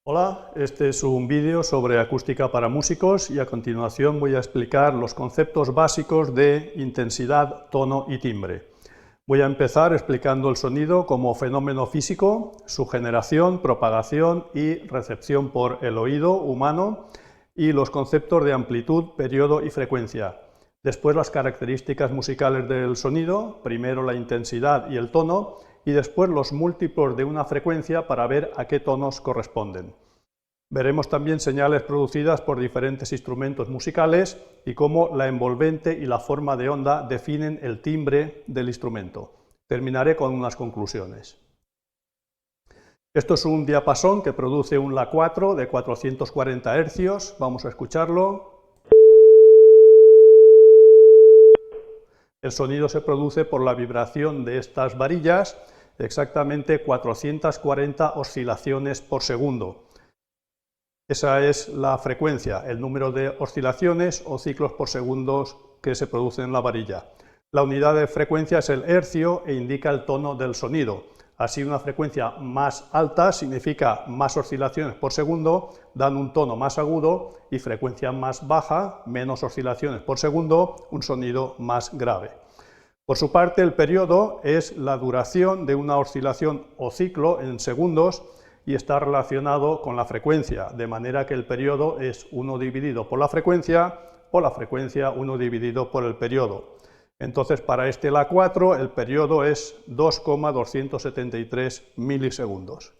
Hola, este es un vídeo sobre acústica para músicos y a continuación voy a explicar los conceptos básicos de intensidad, tono y timbre. Voy a empezar explicando el sonido como fenómeno físico, su generación, propagación y recepción por el oído humano y los conceptos de amplitud, periodo y frecuencia. Después las características musicales del sonido, primero la intensidad y el tono, y después los múltiplos de una frecuencia para ver a qué tonos corresponden. Veremos también señales producidas por diferentes instrumentos musicales y cómo la envolvente y la forma de onda definen el timbre del instrumento. Terminaré con unas conclusiones. Esto es un diapasón que produce un La4 de 440 Hz. Vamos a escucharlo. El sonido se produce por la vibración de estas varillas, exactamente 440 oscilaciones por segundo. Esa es la frecuencia, el número de oscilaciones o ciclos por segundos que se producen en la varilla. La unidad de frecuencia es el hercio e indica el tono del sonido. Así, una frecuencia más alta significa más oscilaciones por segundo, dan un tono más agudo, y frecuencia más baja, menos oscilaciones por segundo, un sonido más grave. Por su parte, el periodo es la duración de una oscilación o ciclo en segundos y está relacionado con la frecuencia, de manera que el periodo es 1 dividido por la frecuencia o la frecuencia 1 dividido por el periodo. Entonces, para este La4 el periodo es 2,273 milisegundos.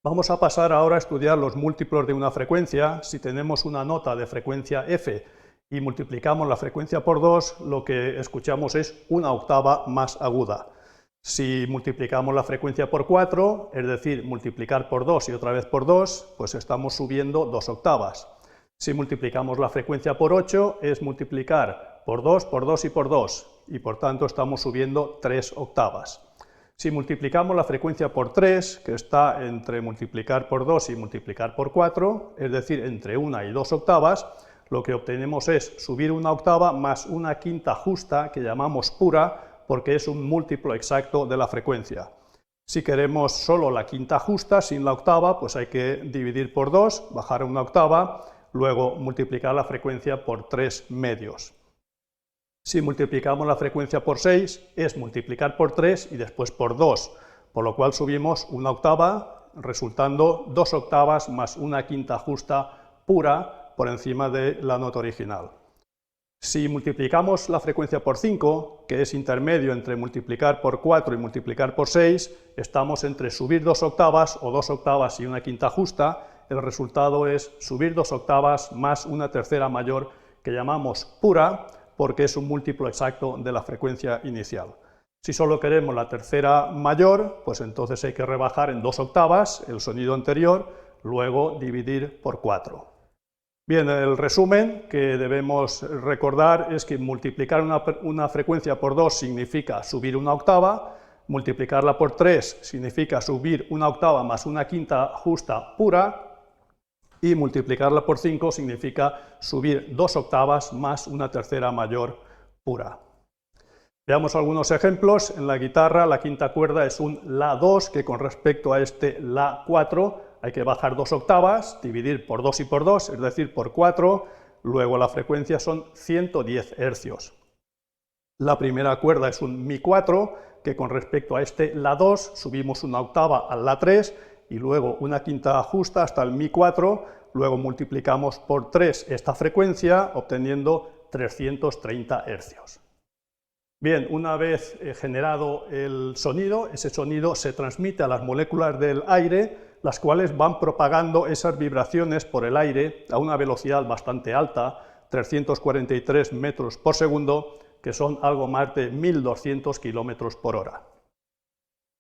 Vamos a pasar ahora a estudiar los múltiplos de una frecuencia. Si tenemos una nota de frecuencia F y multiplicamos la frecuencia por 2, lo que escuchamos es una octava más aguda. Si multiplicamos la frecuencia por 4, es decir, multiplicar por 2 y otra vez por 2, pues estamos subiendo 2 octavas. Si multiplicamos la frecuencia por 8, es multiplicar por 2 y por 2, y por tanto estamos subiendo 3 octavas. Si multiplicamos la frecuencia por 3, que está entre multiplicar por 2 y multiplicar por 4, es decir, entre 1 y 2 octavas, lo que obtenemos es subir una octava más una quinta justa, que llamamos pura, porque es un múltiplo exacto de la frecuencia. Si queremos solo la quinta justa, sin la octava, pues hay que dividir por 2, bajar una octava, luego multiplicar la frecuencia por 3 medios. Si multiplicamos la frecuencia por 6, es multiplicar por 3 y después por 2, por lo cual subimos una octava, resultando 2 octavas más una quinta justa pura por encima de la nota original. Si multiplicamos la frecuencia por 5, que es intermedio entre multiplicar por 4 y multiplicar por 6, estamos entre subir 2 octavas o 2 octavas y una quinta justa. El resultado es subir 2 octavas más una tercera mayor, que llamamos pura, porque es un múltiplo exacto de la frecuencia inicial. Si solo queremos la tercera mayor, pues entonces hay que rebajar en 2 octavas el sonido anterior, luego dividir por 4. Bien, el resumen que debemos recordar es que multiplicar una frecuencia por 2 significa subir una octava, multiplicarla por 3 significa subir una octava más una quinta justa pura, y multiplicarla por 5 significa subir 2 octavas más una tercera mayor pura. Veamos algunos ejemplos. En la guitarra la quinta cuerda es un La2, que con respecto a este La4 hay que bajar 2 octavas, dividir por 2 y por 2, es decir, por 4, luego la frecuencia son 110 hercios. La primera cuerda es un Mi4, que con respecto a este La2 subimos una octava al La3 y luego una quinta justa hasta el Mi4, luego multiplicamos por 3 esta frecuencia, obteniendo 330 hercios. Bien, una vez generado el sonido, ese sonido se transmite a las moléculas del aire, las cuales van propagando esas vibraciones por el aire a una velocidad bastante alta, 343 metros por segundo, que son algo más de 1200 kilómetros por hora.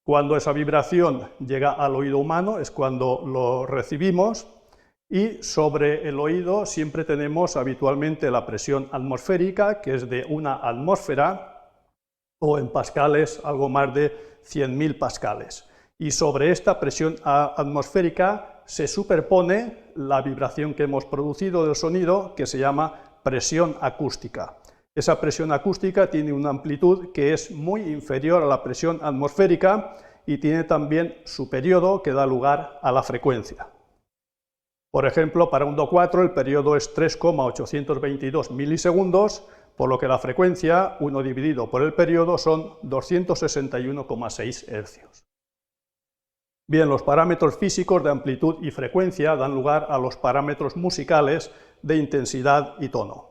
Cuando esa vibración llega al oído humano es cuando lo recibimos, y sobre el oído siempre tenemos habitualmente la presión atmosférica, que es de 1 atmósfera, o en pascales algo más de 100.000 pascales. Y sobre esta presión atmosférica se superpone la vibración que hemos producido del sonido, que se llama presión acústica. Esa presión acústica tiene una amplitud que es muy inferior a la presión atmosférica y tiene también su periodo que da lugar a la frecuencia. Por ejemplo, para un Do4 el periodo es 3,822 milisegundos, por lo que la frecuencia, 1 dividido por el periodo, son 261,6 hercios. Bien, los parámetros físicos de amplitud y frecuencia dan lugar a los parámetros musicales de intensidad y tono.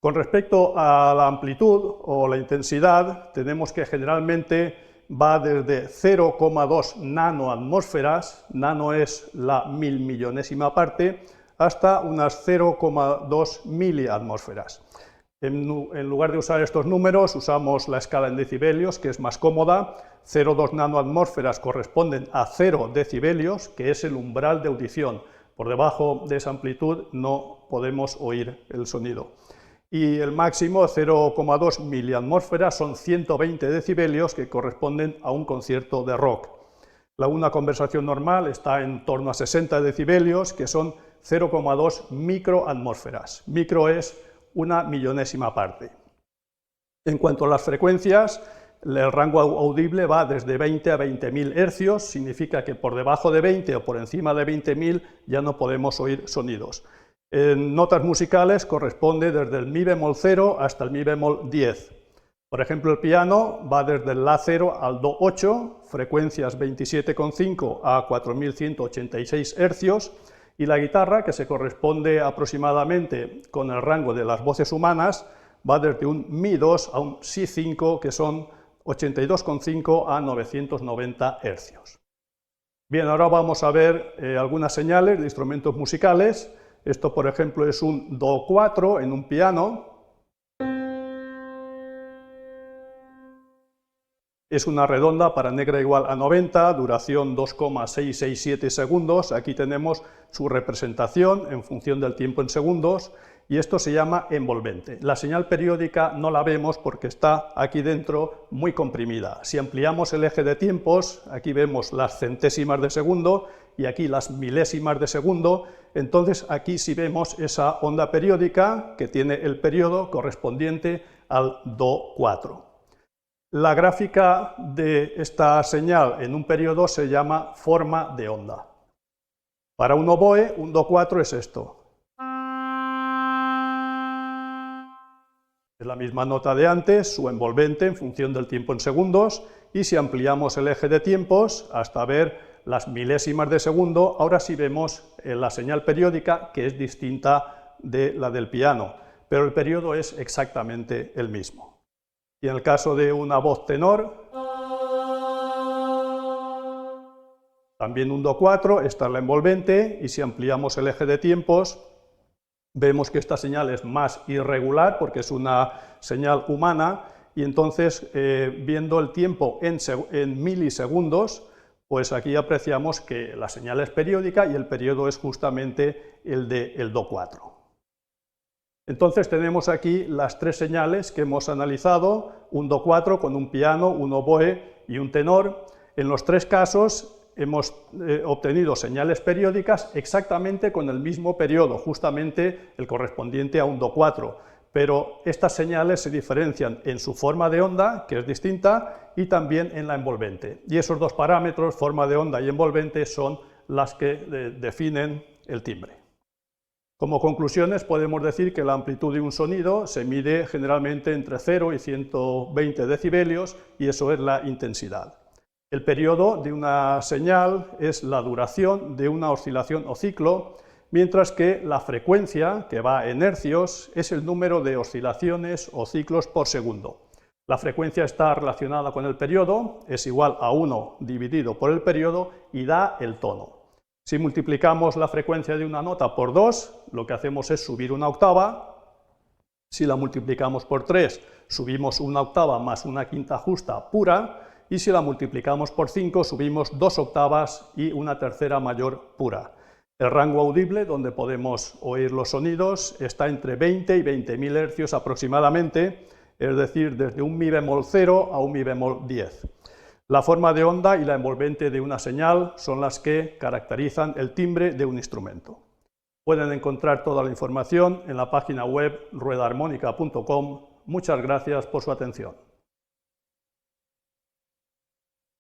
Con respecto a la amplitud o la intensidad, tenemos que generalmente va desde 0,2 nanoatmósferas, nano es la milmillonésima parte, hasta unas 0,2 miliatmósferas. En lugar de usar estos números, usamos la escala en decibelios, que es más cómoda. 0,2 nanoatmósferas corresponden a 0 decibelios, que es el umbral de audición. Por debajo de esa amplitud no podemos oír el sonido. Y el máximo, 0,2 miliatmósferas, son 120 decibelios, que corresponden a un concierto de rock. Una conversación normal está en torno a 60 decibelios, que son 0,2 microatmósferas. Micro es una millonésima parte. En cuanto a las frecuencias, el rango audible va desde 20 a 20.000 hercios, significa que por debajo de 20 o por encima de 20.000 ya no podemos oír sonidos. En notas musicales corresponde desde el mi bemol 0 hasta el mi bemol 10. Por ejemplo, el piano va desde el la 0 al do 8, frecuencias 27,5 a 4.186 hercios, y la guitarra, que se corresponde aproximadamente con el rango de las voces humanas, va desde un mi 2 a un si 5, que son 82,5 a 990 hercios. Bien, ahora vamos a ver algunas señales de instrumentos musicales. Esto, por ejemplo, es un do 4 en un piano. Es una redonda para negra igual a 90, duración 2,667 segundos. Aquí tenemos su representación en función del tiempo en segundos, y esto se llama envolvente. La señal periódica no la vemos porque está aquí dentro muy comprimida. Si ampliamos el eje de tiempos, aquí vemos las centésimas de segundo y aquí las milésimas de segundo, entonces aquí sí vemos esa onda periódica que tiene el periodo correspondiente al do 4. La gráfica de esta señal en un periodo se llama forma de onda. Para un oboe, un do 4 es esto. Es la misma nota de antes, su envolvente en función del tiempo en segundos, y si ampliamos el eje de tiempos hasta ver las milésimas de segundo, ahora sí vemos la señal periódica, que es distinta de la del piano, pero el periodo es exactamente el mismo. Y en el caso de una voz tenor, también un do 4, esta es la envolvente, y si ampliamos el eje de tiempos, vemos que esta señal es más irregular porque es una señal humana, y entonces viendo el tiempo en milisegundos, pues aquí apreciamos que la señal es periódica y el periodo es justamente el del do 4. Entonces tenemos aquí las tres señales que hemos analizado, un do 4 con un piano, un oboe y un tenor. En los tres casos hemos obtenido señales periódicas exactamente con el mismo periodo, justamente el correspondiente a un do 4, pero estas señales se diferencian en su forma de onda, que es distinta, y también en la envolvente. Y esos dos parámetros, forma de onda y envolvente, son las que definen el timbre. Como conclusiones podemos decir que la amplitud de un sonido se mide generalmente entre 0 y 120 decibelios, y eso es la intensidad. El periodo de una señal es la duración de una oscilación o ciclo, mientras que la frecuencia, que va en hercios, es el número de oscilaciones o ciclos por segundo. La frecuencia está relacionada con el periodo, es igual a 1 dividido por el periodo y da el tono. Si multiplicamos la frecuencia de una nota por 2, lo que hacemos es subir una octava. Si la multiplicamos por 3, subimos una octava más una quinta justa pura, y si la multiplicamos por 5, subimos 2 octavas y una tercera mayor pura. El rango audible, donde podemos oír los sonidos, está entre 20 y 20.000 hercios aproximadamente, es decir, desde un mi bemol 0 a un mi bemol 10. La forma de onda y la envolvente de una señal son las que caracterizan el timbre de un instrumento. Pueden encontrar toda la información en la página web ruedaharmonica.com. Muchas gracias por su atención.